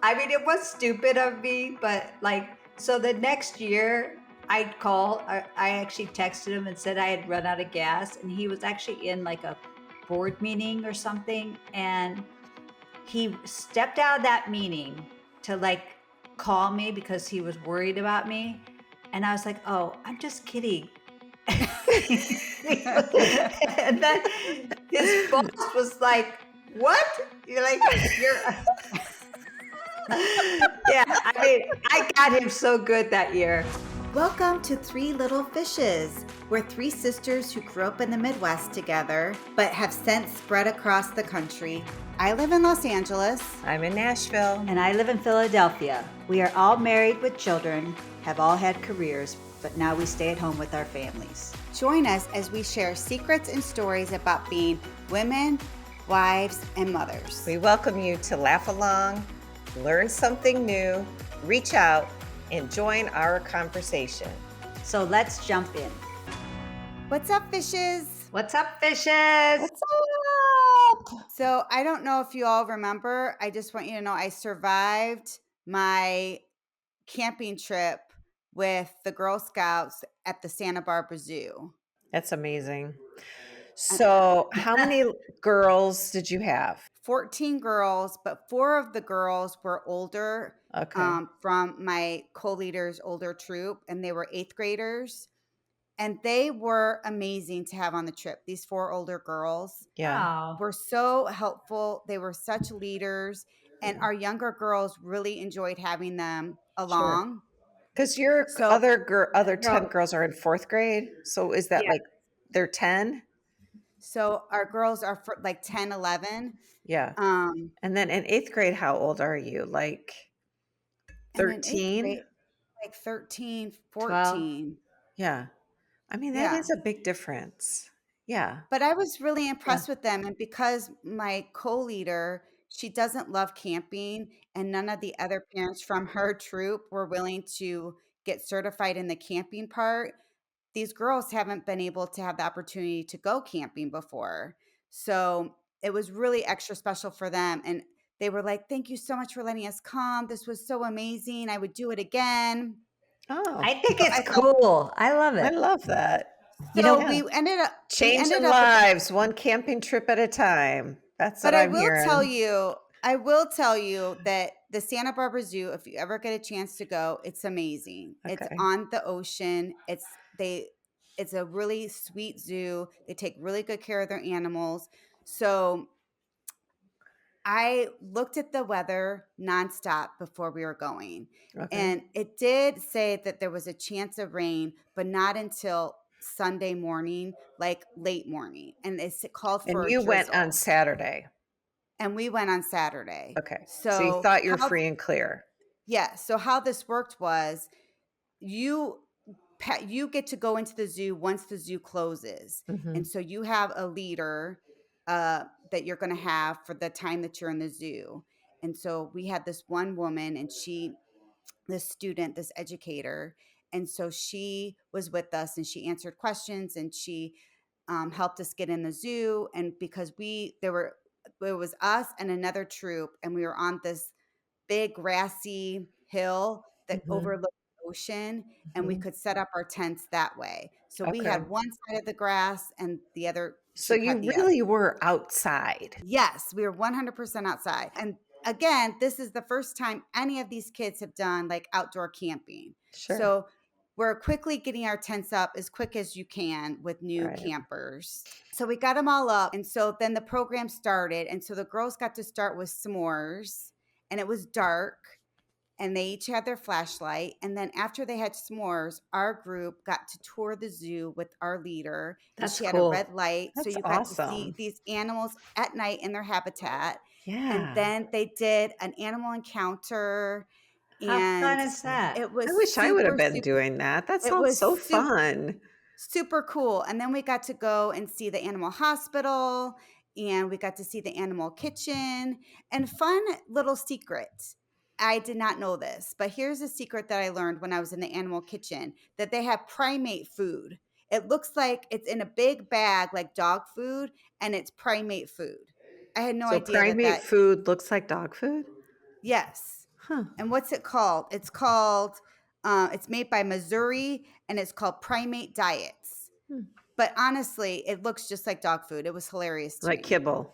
I mean, it was stupid of me, but like, so the next year I'd call, I actually texted him and said I had run out of gas, and he was actually in like a board meeting or something. And he stepped out of that meeting to like call me because he was worried about me. And I was like, oh, I'm just kidding. And then his boss was like, what? You're like, you're yeah, I mean, I got him so good that year. Welcome to Three Little Fishes. We're three sisters who grew up in the Midwest together, but have since spread across the country. I live in Los Angeles. I'm in Nashville. And I live in Philadelphia. We are all married with children, have all had careers, but now we stay at home with our families. Join us as we share secrets and stories about being women, wives, and mothers. We welcome you to laugh along, learn something new, reach out, and join our conversation. So let's jump in. What's up, fishes? What's up, fishes? What's up? So I don't know if you all remember, I just want you to know I survived my camping trip with the Girl Scouts at the Santa Barbara Zoo. That's amazing. So how many girls did you have? 14 girls, but 4 of the girls were older Okay. from my co-leader's older troop, and they were 8th graders. And they were amazing to have on the trip. These 4 older girls Yeah. Oh, were so helpful. They were such leaders. And our younger girls really enjoyed having them along. Because your So- other 10 girls are in 4th grade. So is that Yeah. like they're 10? So our girls are like 10, 11. Yeah. And And then in 8th grade, how old are you? Like in 8th 13? grade, like 13, 14. Yeah. I mean, that is a big difference. Yeah. But I was really impressed with them. And because my co-leader, she doesn't love camping, and none of the other parents from her troop were willing to get certified in the camping part, these girls haven't been able to have the opportunity to go camping before. So it was really extra special for them. And they were like, thank you so much for letting us come. This was so amazing. I would do it again. Oh, I think it's cool. I love I it. love that. So Yeah. we ended up Changing lives, one camping trip at a time. That's what I'm hearing. I will tell you that the Santa Barbara Zoo, if you ever get a chance to go, it's amazing. It's Okay. on the ocean. It's a really sweet zoo. They take really good care of their animals. So I looked at the weather nonstop before we were going. Okay. And it did say that there was a chance of rain, but not until Sunday morning, like late morning. And it called for And you went drizzle. on Saturday. And we went on Saturday. Okay. So you thought you were free and clear. Yeah. So how this worked was you get to go into the zoo once the zoo closes. Mhm. And so you have a leader that you're going to have for the time that you're in the zoo. And so we had this one woman, and this student, this educator. And so she was with us, and she answered questions, and she helped us get in the zoo. And because it was us and another troop, and we were on this big grassy hill that Mhm. overlooked the ocean, and we Mhm. could set up our tents that way. So we Okay. had one side of the grass and the other. So troop you had the other. really were outside. Yes, we were 100% outside. And again, this is the first time any of these kids have done like outdoor camping. Sure. So we're quickly getting our tents up as quick as you can with new Right. campers. So we got them all up. And so then the program started. And so the girls got to start with s'mores, and it was dark, and they each had their flashlight. And then after they had s'mores, our group got to tour the zoo with our leader. And That's she had cool. a red light. So That's you got to see awesome. these animals at night in their habitat. Yeah. And then they did an animal encounter. How And fun is that? it was I wish I would have been super, doing that. That it sounds was so super- fun. super cool. And then we got to go and see the animal hospital, and we got to see the animal kitchen. And fun little secret. I did not know this, but here's a secret that I learned when I was in the animal kitchen, that they have primate food. It looks like it's in a big bag like dog food, and it's primate food. I had no So idea primate that. food looks like dog food? Yes. Huh. And what's it called? It's made by Missouri, and it's called Primate Diets. Hmm. But honestly, it looks just like dog food. It was hilarious to Like me. kibble.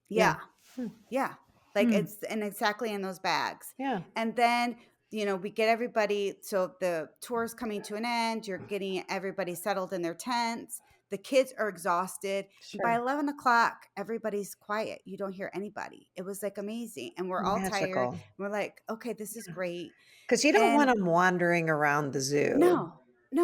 Yeah. Hmm. Yeah. Like Hmm. it's and exactly in those bags. Yeah. And then, we get everybody. So the tour is coming to an end. You're getting everybody settled in their tents. The kids are exhausted. And by Sure. 11 o'clock, everybody's quiet. You don't hear anybody. It was like amazing. And we're all tired. Magical. We're like, okay, this is great. Because you don't want And them wandering around the zoo. no,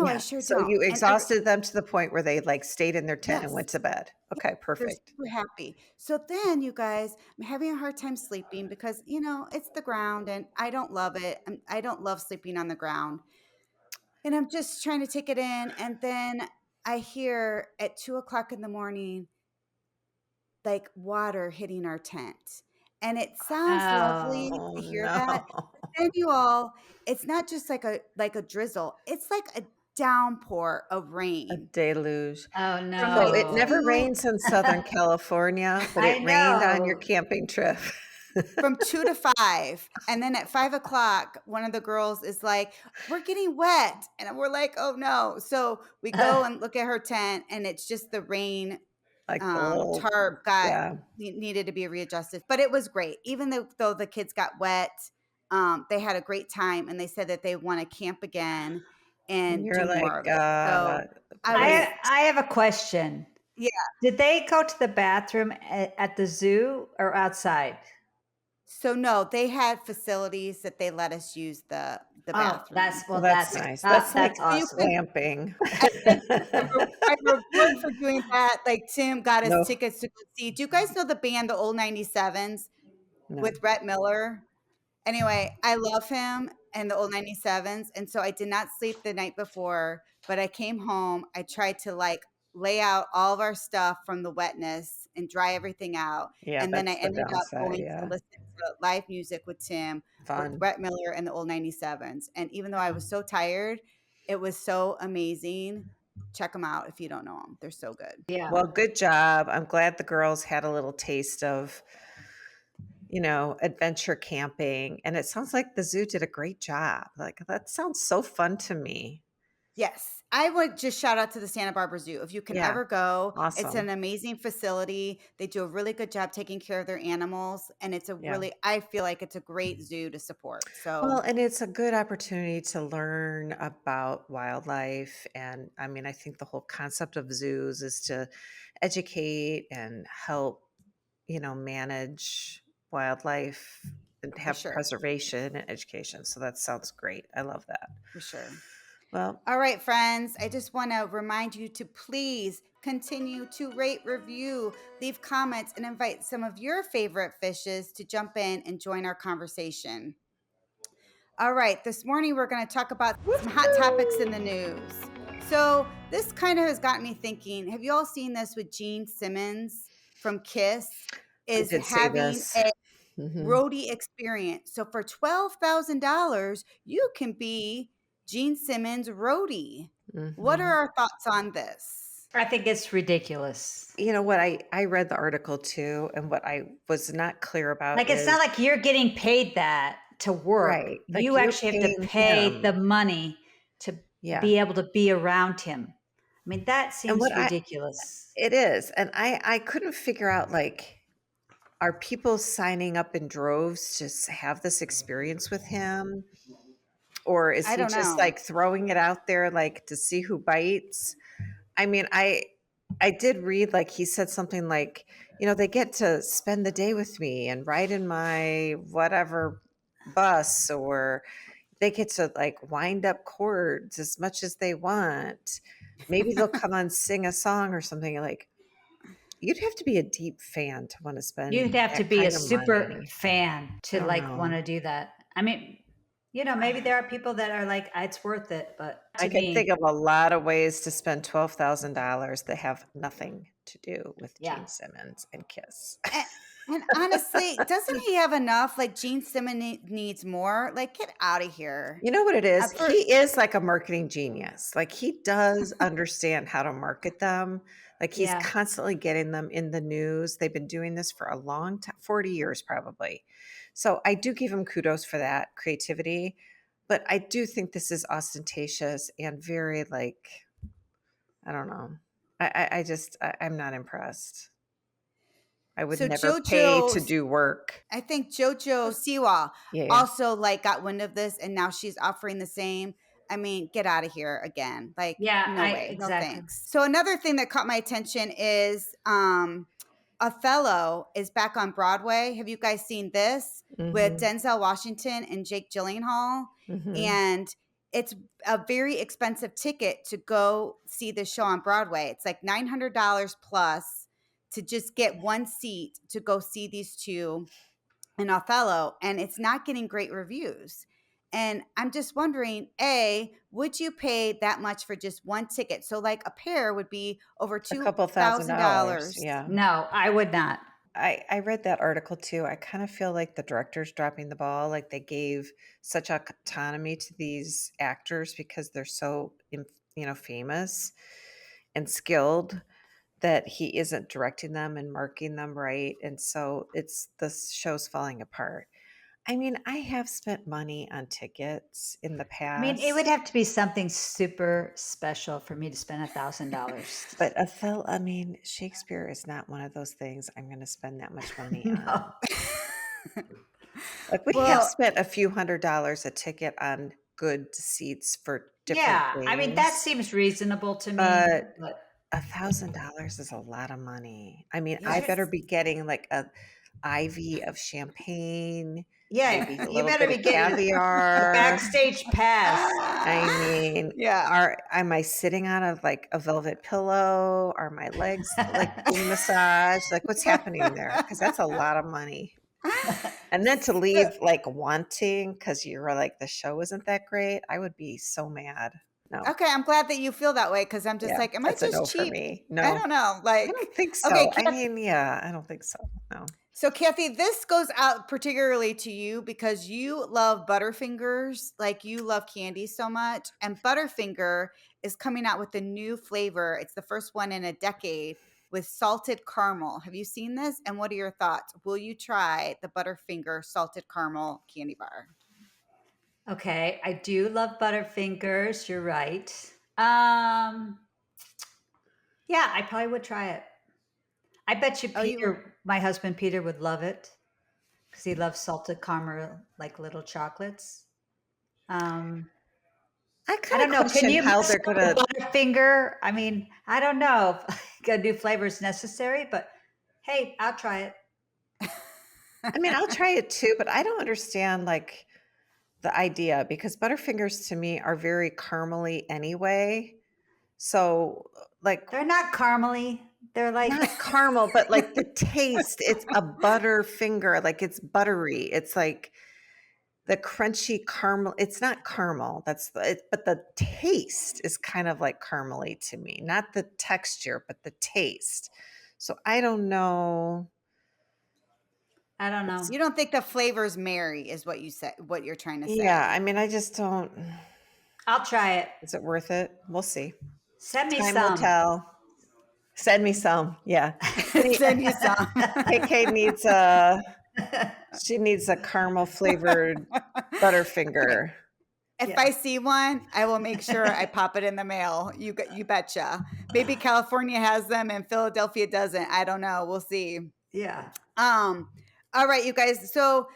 I Yeah. sure So don't. you And exhausted them to the point where they like stayed in their tent and yes. went to bed. Okay, They're perfect. super happy. So then, you guys, I'm having a hard time sleeping because, it's the ground and I don't love it. I don't love sleeping on the ground. And I'm just trying to take it in. And then I hear at 2 o'clock in the morning, like water hitting our tent. And it sounds lovely Oh. Oh to hear no. that. But then it's not just like a drizzle. It's like a downpour of A rain deluge. Oh from So like it no. never 2 rains in Southern California, but I it rained on your know. camping trip. from 2 to 5. And then at 5 o'clock, one of the girls is like, we're getting wet. And we're like, oh no. So we go and look at her tent, and it's just the rain Like the little, tarp yeah. needed to be readjusted. But it was great. Even though the kids got wet, they had a great time, and they said that they want to camp again And and you're do more like, of it. So I was, great. I have a question. yeah. Did they go to the bathroom at the zoo or outside? So no, they had facilities that they let us use the Oh, bathroom. Well, that's nice. That's like that's awesome. So glamping. my reward for doing that, like, Tim got us No, tickets to go see. Do you guys know the band, the Old 97s, no. with Rhett Miller? Anyway, I love him and the Old 97s, and so I did not sleep the night before, but I came home. I tried to, like, lay out all of our stuff from the wetness and dry everything out, Yeah, and then I that's the ended up downside. going to Yeah. listen to live music with Tim, with Fun. Rhett Miller and the Old 97s, and even though I was so tired, it was so amazing. Check them out if you don't know them. They're so good. Yeah. Well, good job. I'm glad the girls had a little taste of, adventure camping. And it sounds like the zoo did a great job. Like, that sounds so fun to me. Yes, I would just shout out to the Santa Barbara Zoo. If you can Yeah. ever go, it's an Awesome. amazing facility. They do a really good job taking care of their animals, and Yeah. I feel like it's a great zoo to support. Well, So, and it's a good opportunity to learn about wildlife. And I mean, I think the whole concept of zoos is to educate and help, manage wildlife and for have sure, preservation and education. So that sounds great. I love that. for sure. Well, All right, friends, I just want to remind you to please continue to rate, review, leave comments, and invite some of your favorite fishes to jump in and join our conversation. All right, this morning we're going to talk about some hot topics in the news. So, this kind of has got me thinking, have you all seen this with Gene Simmons from Kiss? I Is did say having this. a Hmm. roadie experience. So, for $12,000, you can be Gene Simmons' roadie. What are Hmm. our thoughts on this? I think it's ridiculous. You know what? I read the article too, and what I was not clear about Like, it's not is like you're getting paid that to work. right. Like You you're actually have to paying pay the him. money to Yeah. be able to be around him. I mean, that And seems ridiculous. it is. And I couldn't figure out like, are people signing up in droves to have this experience with him? Or is I he don't just know. like throwing it out there like to see who bites? I mean, I did read like he said something like, they get to spend the day with me and ride in my whatever bus, or they get to like wind up cords as much as they want. Maybe they'll come on sing a song or something. Like, you'd have to be a deep fan to want to You'd spend have to that be a kind of super money. fan I to don't like want know. to do that. I mean, maybe there are people that are like, it's worth it, but I to can think me, of a lot of ways to spend $12,000 that have nothing to do with yeah. Gene Simmons and Kiss. And honestly, doesn't he have enough? Like, Gene Simmons needs more. Like, get out of here. You know what it is? For He is like a marketing genius. Like, he does understand how to market them. Like, he's Yeah. constantly getting them in the news. They've been doing this for a long time, 40 years probably. So I do give him kudos for that creativity, but I do think this is ostentatious and very like, I don't know. I'm not impressed. I would So never pay JoJo, to do work. I think JoJo Siwa Yeah. also like got wind of this, and now she's offering the same. I mean, get out of here again. Like, Yeah, no way. No exactly. thanks. So another thing that caught my attention is Othello is back on Broadway. Have you guys seen this with Mhm. Denzel Washington and Jake Gyllenhaal? Mhm. And it's a very expensive ticket to go see the show on Broadway. It's like $900 plus to just get one seat to go see these two in Othello, and it's not getting great reviews. And I'm just wondering, A, would you pay that much for just one ticket? So like a pair would be over A couple $1,000. $2,000. Yeah. No, I would not. I read that article too. I kind of feel like the director's dropping the ball. Like they gave such autonomy to these actors because they're so, famous and skilled that he isn't directing them and marking them right. And so the show's falling apart. I mean, I have spent money on tickets in the I mean, it would past, have to be something super special for me to spend $1,000. but I mean, Shakespeare is not one of those things I'm going to spend that much money on. No. Like we have Well, spent a few $100s a ticket on good seats for different Yeah, I mean, that things, seems reasonable to me, but but $1,000 is a lot of money. I mean, I yes. better be getting like a IV of champagne, yeah, maybe a you little better bit be of getting a caviar. backstage pass. I mean, Yeah. am I sitting on a velvet pillow? Are my legs like being massaged? Like what's happening there? Because that's a lot of money. And then to leave like wanting because you were like the show isn't that great, I would be so mad. No, Okay, I'm glad that you feel that way because I'm just yeah, like, am I that's a just no for cheap? me. I No, don't know. I Like, don't think okay, so. I mean, yeah, I don't think so. No. so Kathy, this goes out particularly to you because you love Butterfingers, like you love candy so much. And Butterfinger is coming out with a new flavor. It's the first one in a decade with salted caramel. Have you seen this? And what are your thoughts? Will you try the Butterfinger salted caramel candy bar? Okay, I do love Butterfingers. You're right. Yeah, I probably would try it. I bet you Oh, you would? My husband Peter would love it because he loves salted caramel, like little chocolates. Um, I I kind don't of know. Can question you how mess they're up the gonna. Butterfinger? I mean, I don't know if a new flavor is necessary, but hey, I'll try it. I mean, I'll try it too, but I don't understand like the idea because Butterfingers to me are very caramely anyway. So like They're not caramely. They're like not caramel, but like the taste, it's a butter finger, like it's buttery. It's like the crunchy caramel. It's not caramel, but the taste is kind of like caramely to me, not the texture, but the taste. So I don't know. I don't know. You don't think the flavors marry, is what you said, what you're trying to say. Yeah, I mean, I just don't. I'll try it. Is it worth it? We'll see. Send me Time will some. tell. Send me some. Yeah. Send you some. KK she needs a caramel flavored Butterfinger. If Yeah. I see one, I will make sure I pop it in the mail. You betcha. Maybe California has them and Philadelphia doesn't. I don't know. We'll see. Yeah. All right, you guys. So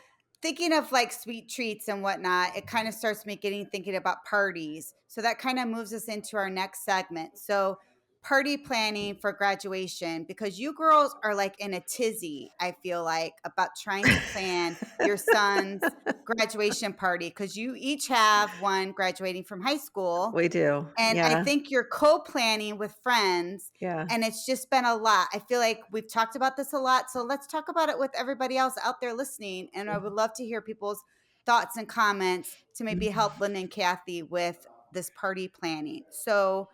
thinking of like sweet treats and whatnot, it kind of starts me thinking about parties. So that kind of moves us into our next segment. So party planning for graduation, because you girls are like in a tizzy, I feel like, about trying to plan your son's graduation party because you each have one graduating from high school. We do. And I Yeah. think you're co-planning with friends, Yeah. and it's just been a lot. I feel like we've talked about this a lot. So let's talk about it with everybody else out there listening. And I would love to hear people's thoughts and comments to maybe help Lynn and Kathy with this party planning. So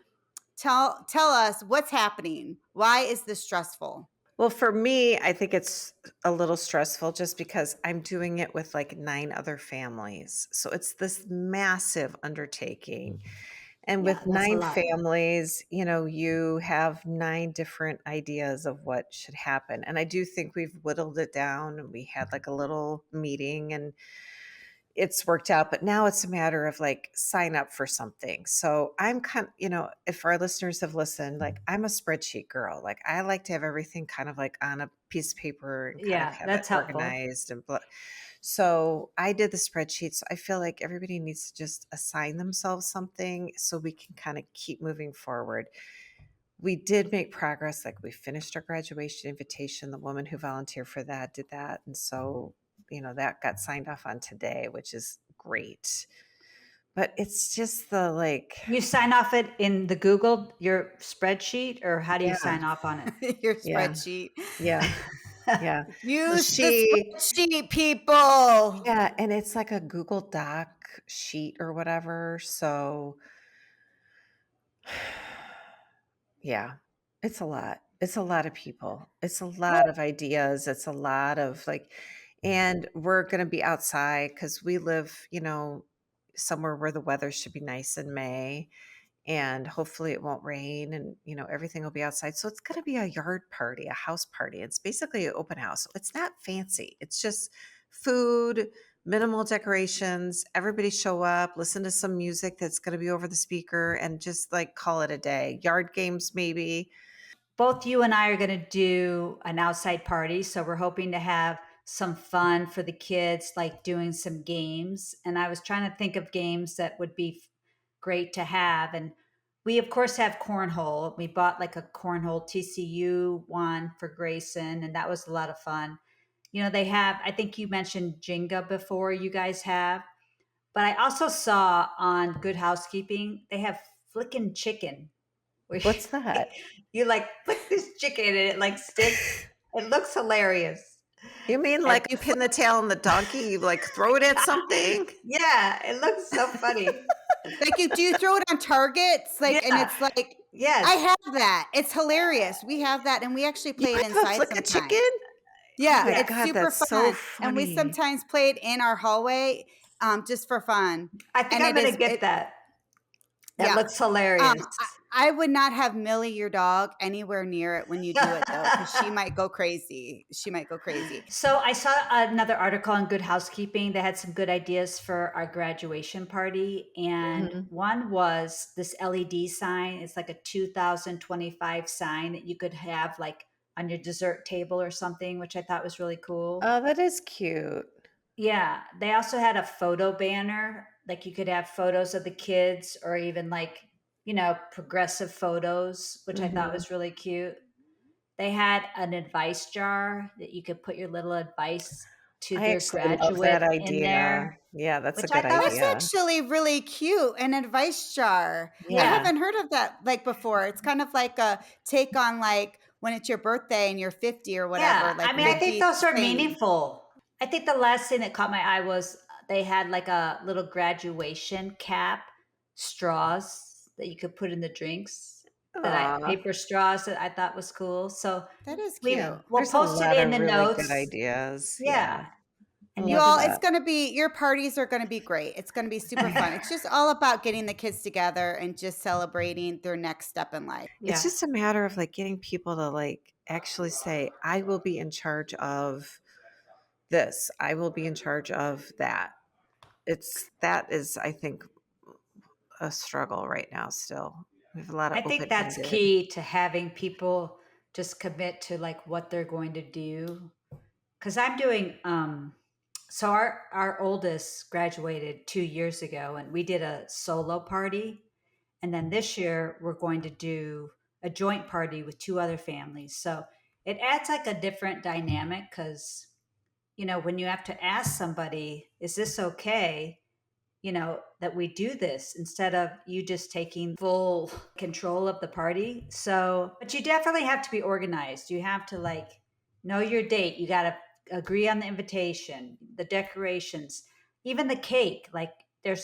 tell us what's happening. Why is this stressful? Well, for me, I think it's a little stressful just because I'm doing it with like 9 other families. So it's this massive undertaking. And Yeah, with that's a 9 lot. families, you have 9 different ideas of what should happen, and I do think we've whittled it down, and we had, like, a little meeting, and it's worked out, but now it's a matter of, like, sign up for something. So, I'm if our listeners have listened, like, I'm a spreadsheet girl, like, I like to have everything kind of, like, on a piece of paper and kind of Yeah, have it that's helpful. organized and blah. So I did the spreadsheet. So I feel like everybody needs to just assign themselves something so we can kind of keep moving forward. We did make progress. Like we finished our graduation invitation. The woman who volunteered for that did that. And so, that got signed off on today, which is great. But it's just the like, You sign off it in the Google, your spreadsheet, or how do you yeah, sign off on it? Your yeah, spreadsheet. yeah, yeah. So Use the she, spreadsheet, people. yeah, and it's like a Google Doc sheet or whatever. So, yeah, it's a lot. It's a lot of people. It's a lot of ideas. It's a lot of like, and we're going to be outside because we live, somewhere where the weather should be nice in May and hopefully it won't rain and, everything will be outside. So it's going to be a yard party, a house party. It's basically an open house. It's not fancy. It's just food, minimal decorations. Everybody show up, listen to some music that's going to be over the speaker and just like call it a day. Yard games, maybe. Both you and I are going to do an outside party. So we're hoping to have some fun for the kids, like doing some games. And I was trying to think of games that would be great to have. And we, of course, have cornhole. We bought like a cornhole TCU one for Grayson, and that was a lot of fun. They have, I think you mentioned Jenga before, you guys have. But I also saw on Good Housekeeping, they have flicking chicken where What's that? you like flick this chicken and it like sticks. It looks hilarious. You mean And like pin the tail on the donkey? You like throw it at something? yeah, it looks so funny. Like do you throw it on targets? Like, and Yeah. it's like, I Yes. have that. It's hilarious. We have that, and we actually You play it have a inside flick a chicken? sometimes. Oh Yeah, my Yeah. it's God, super that's so fun, and we funny. sometimes play it in our hallway, just for fun. I think And I'm it gonna is get it that. That yeah. looks hilarious. I would not have Millie, your dog, anywhere near it when you do it though, because she might go crazy. She might go crazy. So I saw another article on Good Housekeeping. They had some good ideas for our graduation party. And Mhm. one was this LED sign. It's like a 2025 sign that you could have like on your dessert table or something, which I thought was really cool. Oh, that is cute. Yeah. They also had a photo banner. Like you could have photos of the kids or even like, progressive photos, which I thought Mhm. was really cute. They had an advice jar that you could put your little advice to I their actually love that graduate in idea. there, Yeah, that's a which I good thought That's was, idea. actually really cute, an advice jar. I Yeah. yeah. haven't heard of that, like, before. It's kind of like a take on, like, when it's your birthday and you're 50 or whatever, Yeah. I like mean, I think 50 those are saying. meaningful. I think the last thing that caught my eye was they had like a little graduation cap, straws that you could put in the drinks Aw, paper straws that I thought was cool. So That is we cute. will there's a post it lot in of the really good notes. ideas. Yeah, Yeah. I And You you'll love all, just, it's that. gonna be your parties are gonna be great. It's gonna be super fun. It's just all about getting the kids together and just celebrating their next step in life. It's yeah. just a matter of, like, getting people to, like, actually say, "I will be in charge of this. I will be in charge of that." That is, I think, a struggle right now still. We have a lot of I think that's open-ended. key to having people just commit to like what they're going to do. Cause I'm doing, so our oldest graduated 2 years ago and we did a solo party. And then this year we're going to do a joint party with two other families. So it adds like a different dynamic because, when you have to ask somebody, is this okay? That we do this instead of you just taking full control of the party. So, but you definitely have to be organized. You have to like know your date. You got to agree on the invitation, the decorations, even the cake. Like, I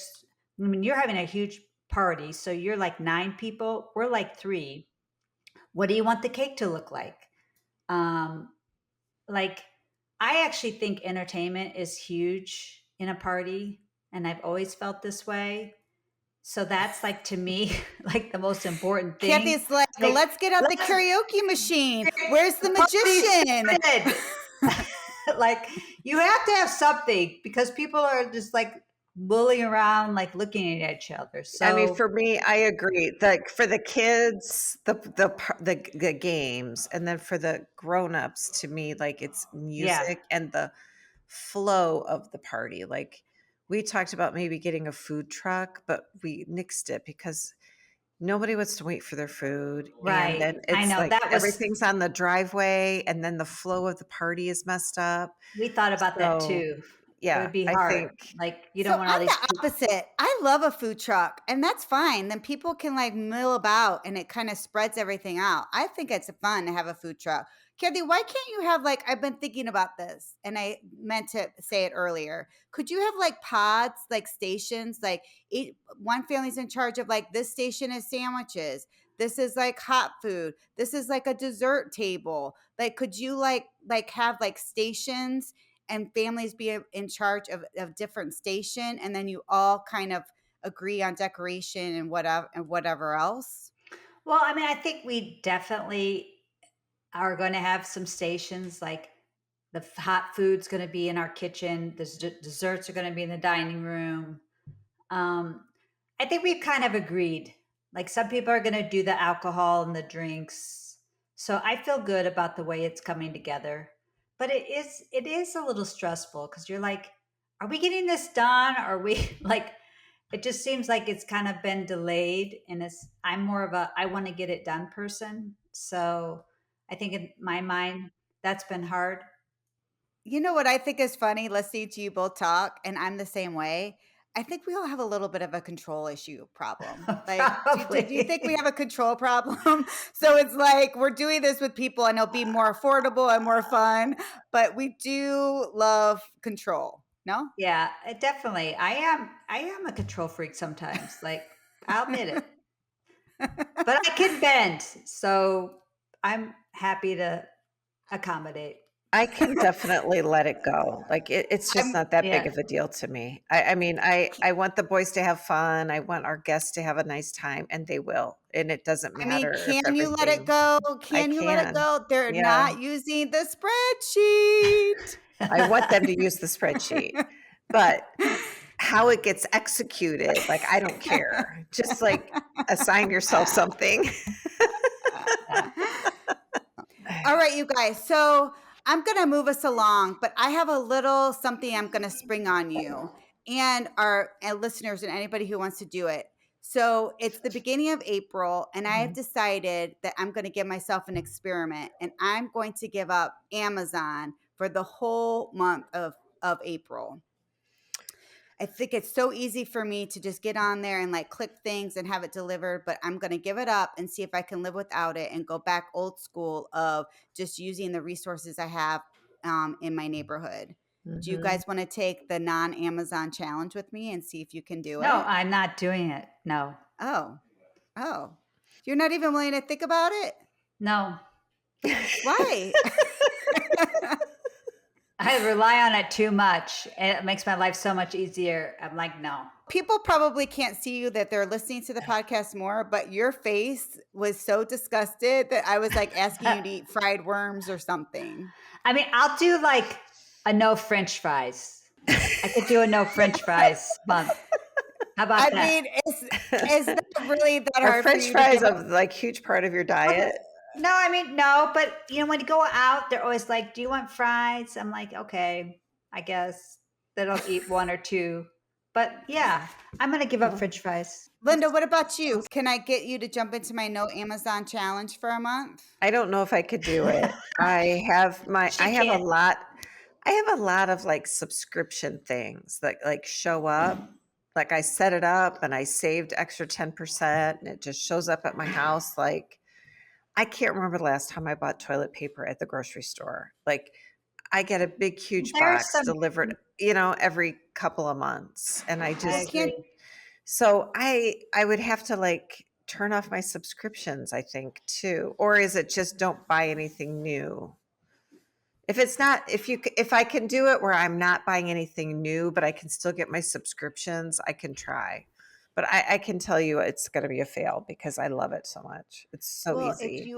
mean, you're having a huge party. So you're like 9 people, we're like three. What do you want the cake to look like? Um, like, I actually think entertainment is huge in a party, and I've always felt this way. So that's like to me, like the most important thing. Kathy's like, Like, let's get out the let's karaoke machine. Where's the party magician? started. Like you have to have something because people are just like bullying around, like looking at each other. I mean, So for me, I agree. Like for the kids, the games, and then for the grown-ups, to me, like it's yeah, music and the flow of the party. Like we talked about maybe getting a food truck, but we nixed it because nobody wants to wait for their food. And right. then I it's know like that was everything's on the driveway, and then the flow of the party is messed up. we thought about that So, too. It yeah, would be I hard. think Like you So don't want all I'm these the people. opposite. I love a food truck, and that's fine. Then people can like mill about, and it kind of spreads everything out. I think it's fun to have a food truck. Kathy, why can't you have like I've been thinking about this, and I meant to say it earlier. Could you have like pods, like stations, like one family's in charge of like this station is sandwiches. This is like hot food. This is like a dessert table. Like, could you like have like stations and families be in charge of different station, and then you all kind of agree on decoration and whatever else? Well, I mean, I think we definitely are going to have some stations like hot food's going to be in our kitchen. The desserts are going to be in the dining room. Um, I think we've kind of agreed. Like some people are going to do the alcohol and the drinks. So I feel good about the way it's coming together. But it is a little stressful because you're like, are we getting this done? Are we like it just seems like it's kind of been delayed and I'm more of a I want to get it done person. So I think in my mind that's been hard. You know what I think is funny? Listening to you both talk, and I'm the same way. I think we all have a little bit of a control issue problem. Like, do you think we Probably. have a control problem? So it's like we're doing this with people, and it'll be more affordable and more fun, but we do love control. No? Yeah, definitely. I am a control freak sometimes. Like I'll admit it. But I can bend. So I'm happy to accommodate. I can definitely let it go. Like it's just I'm not that big Yeah. of a deal to me. I mean, I want the boys to have fun. I want our guests to have a nice time, and they will. And it doesn't I mean, matter if can you let it everything. go? I Can you let it can. go? They're Yeah. not using the spreadsheet. I want them to use the spreadsheet, but how it gets executed, like I don't care. Just like assign yourself something. All right, you guys. So I'm going to move us along, but I have a little something I'm going to spring on you and our and listeners and anybody who wants to do it. So it's the beginning of April, and I have Mhm. decided that I'm going to give myself an experiment, and I'm going to give up Amazon for the whole month of April. I think it's so easy for me to just get on there and like click things and have it delivered, but I'm going to give it up and see if I can live without it and go back old school of just using the resources I have in my neighborhood. Do you Mhm. guys want to take the non-Amazon challenge with me and see if you can do No, it? I'm not doing it. No. Oh, oh. You're not even willing to think about it? No. Why? I rely on it too much. And it makes my life so much easier. I'm like, no. People probably can't see you that they're listening to the podcast more, but your face was so disgusted that I was like asking you to eat fried worms or something. I mean, I'll do like a no French fries. I could do a no French fries month. How I about that? mean, is that really that Are hard for French you to fries give a up? like huge part of your Okay. diet? No, I mean, no, but when you go out, they're always like, do you want fries? I'm like, okay, I guess then I'll eat one or two. But yeah, I'm going to give up French fries. Linda, what about you? Can I get you to jump into my no Amazon challenge for a month? I don't know if I could do it. I She have can't. a lot of like subscription things that like show up. Like I set it up and I saved extra 10% and it just shows up at my house. Like I can't remember the last time I bought toilet paper at the grocery store. Like I get a big, huge There's box some, delivered, every couple of months. And I Well, can't agree. so I would have to like turn off my subscriptions, I think, too. Or is it just don't buy anything new? If it's not, if I can do it where I'm not buying anything new, but I can still get my subscriptions, I can try. but I can tell you it's going to be a fail because I love it so much. It's so Well, easy.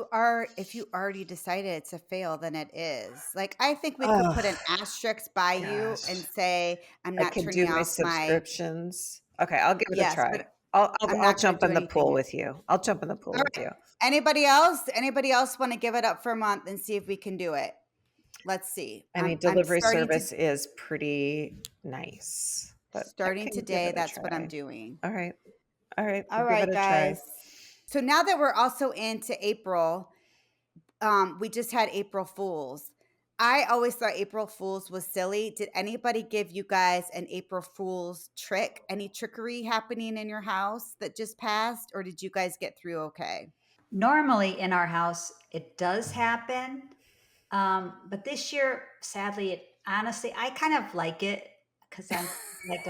if you already decided it's a fail, then it is. Like, I think we could Oh put an asterisk by you and gosh, say, I'm I not can do turning my off my subscriptions. Okay, I'll give it a yes, try. but I'm I'll not going to jump do in the pool anything. with you. I'll jump in the pool All with right. you. Anybody else? Anybody else want to give it up for a month and see if we can do it? Let's see. I mean, I'm delivery service is pretty nice, but I starting can give today. it a That's what I'm try. doing. All right. All right, All we'll give it right, a try. guys. So now that we're also into April, we just had April Fools. I always thought April Fools was silly. Did anybody give you guys an April Fools trick? Any trickery happening in your house that just passed, or did you guys get through okay? Normally in our house, it does happen. But this year, sadly, honestly, I kind of like it because I'm like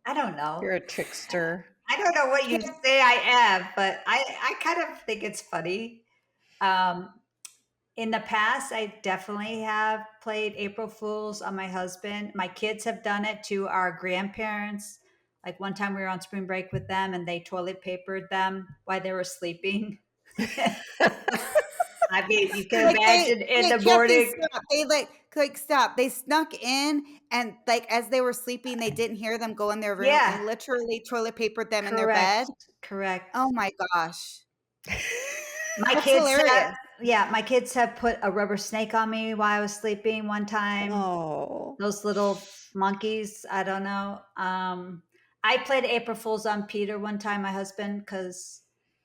I don't know. You're a trickster. I don't know what you Can't- say I am, but I kind of think it's funny. Um, in the past, I definitely have played April Fools on my husband. My kids have done it to our grandparents. Like one time we were on spring break with them and they toilet papered them while they were sleeping. I mean, you can Like imagine in the Kathy, morning. stop. They like stop. They snuck in and like as they were sleeping, they didn't hear them go in their room Yeah, and literally toilet papered them in their correct, bed. correct. Oh my gosh. My That's kids have, hilarious. yeah, my kids have put a rubber snake on me while I was sleeping one time. Oh. Those little monkeys, I don't know. I played April Fools on Peter one time, my husband, because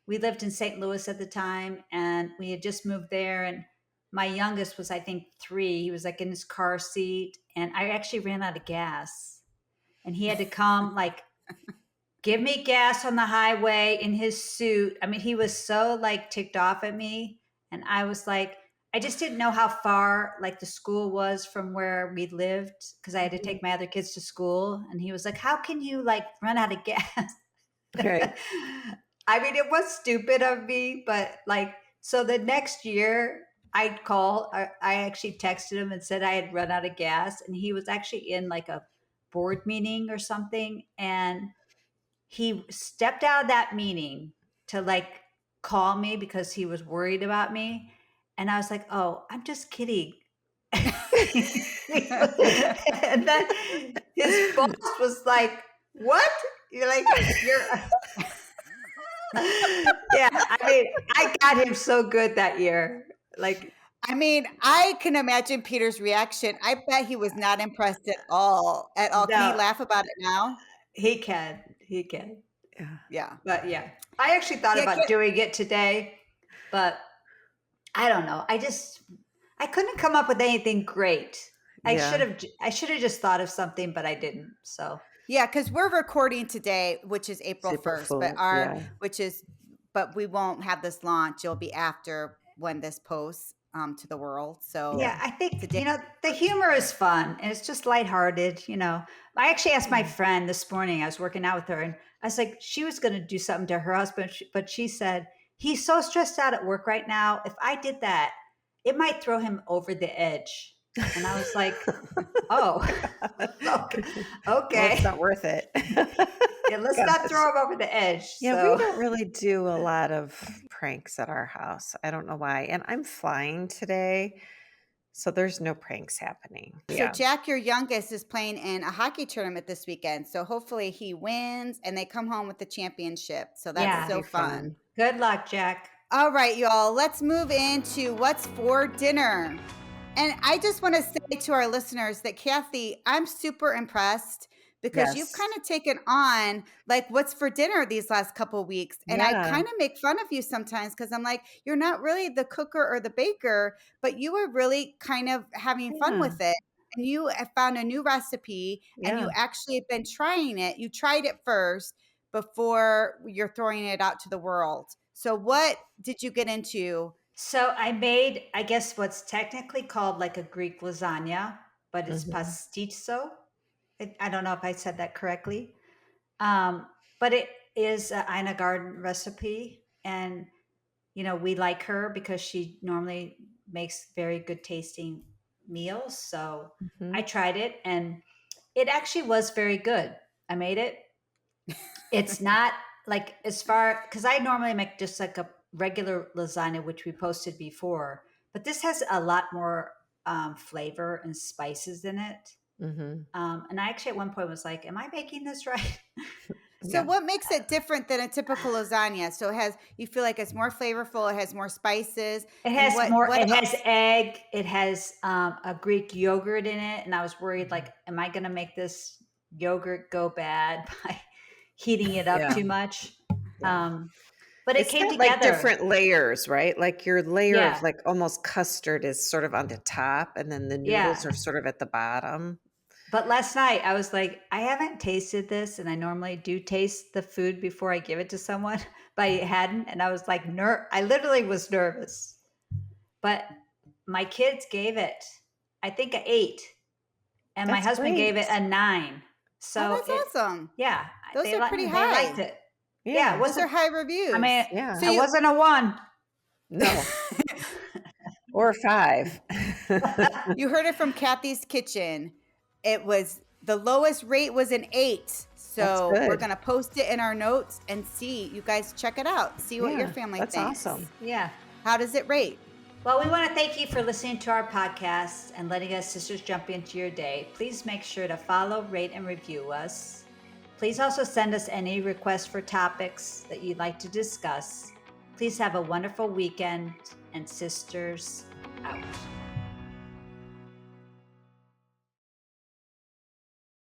we lived in St. Louis at the time and we had just moved there. And my youngest was, I think, 3. He was like in his car seat, and I actually ran out of gas. And he had to come, like, give me gas on the highway in his suit. I mean, he was so like ticked off at me. And I was like, I just didn't know how far like the school was from where we lived because I had to take my other kids to school. And he was like, how can you like run out of gas? Right. I mean, it was stupid of me, but like, so the next year I'd call, I actually texted him and said I had run out of gas. And he was actually in like a board meeting or something. And he stepped out of that meeting to like call me because he was worried about me. And I was like, oh, I'm just kidding. And then his boss was like, what? You're like, you're, yeah. I mean, I got him so good that year. Like, I mean, I can imagine Peter's reaction. I bet he was not impressed at all. At all. Can he no, laugh about it now? he can. He can. Yeah. Yeah. But yeah, I actually thought Yeah. about doing it today, but I don't know. I couldn't come up with anything great. Yeah. I should have just thought of something, but I didn't. So Yeah, because we're recording today, which is April Super 1st, but full. Yeah. we won't have this launch. It'll be after when this posts to the world. So yeah, I think today, the humor is fun and it's just lighthearted. I actually asked my friend this morning. I was working out with her, and I was like, she was going to do something to her husband, but she said he's so stressed out at work right now. If I did that, it might throw him over the edge. And I was like, oh, okay. Well, it's not worth it. Yeah, let's not throw him over the edge. Yeah, So. we don't really do a lot of pranks at our house. I don't know why. And I'm flying today, so there's no pranks happening. so Yeah. Jack, your youngest, is playing in a hockey tournament this weekend. So hopefully he wins and they come home with the championship. So that's Yeah. so Be fun. Good luck, Jack. All right, y'all, let's move into what's for dinner. And I just want to say to our listeners that, Kathy, I'm super impressed because you've Yes. kind of taken on like what's for dinner these last couple of weeks. And I Yeah. kind of make fun of you sometimes because I'm like, you're not really the cooker or the baker, but you were really kind of having fun Yeah. with it. And you have found a new recipe and you Yeah. actually have been trying it. You tried it first before you're throwing it out to the world. So what did you get into? So I made, I guess, what's technically called like a Greek lasagna, but it's Mhm. pasticho. I don't know if I said that correctly. But it is a Ina Garden recipe. And, we like her because she normally makes very good tasting meals. So I Mhm. tried it and it actually was very good. I made it It's not like as far because I normally make just like a regular lasagna, which we posted before, but this has a lot more flavor and spices in it. Hmm. And I actually at one point was like, "Am I making this right?" So Yeah. what makes it different than a typical lasagna? So you feel like it's more flavorful, it has more spices, It and has more. what It has else? egg. It has a Greek yogurt in it, and I was worried, like, am I going to make this yogurt go bad by heating it up Yeah. too much? Yeah. Um, but it It's came got like together. different layers, right? Like your layer of Yeah, like almost custard is sort of on the top, and then the noodles yeah. are sort of at the bottom. But last night I was like, I haven't tasted this, and I normally do taste the food before I give it to someone, but I hadn't, and I was like, I literally was nervous. But my kids gave it, I think, a 8, and my That's husband gave it great. a 9. Oh, So that's awesome. yeah, Those are pretty they liked high. it. Yeah, it Yeah. Those are wasn't. high I mean, reviews. Yeah. So it you wasn't a 1. No. Or 5. you heard it from Kathy's Kitchen. It was the lowest rate was an 8. That's So we're good. gonna post it in our notes and see. You guys check it out. See what your Yeah. family That's thinks. awesome. Yeah. How does it rate? Well, we want to thank you for listening to our podcast and letting us sisters jump into your day. Please make sure to follow, rate, and review us. Please also send us any requests for topics that you'd like to discuss. Please have a wonderful weekend, and sisters out.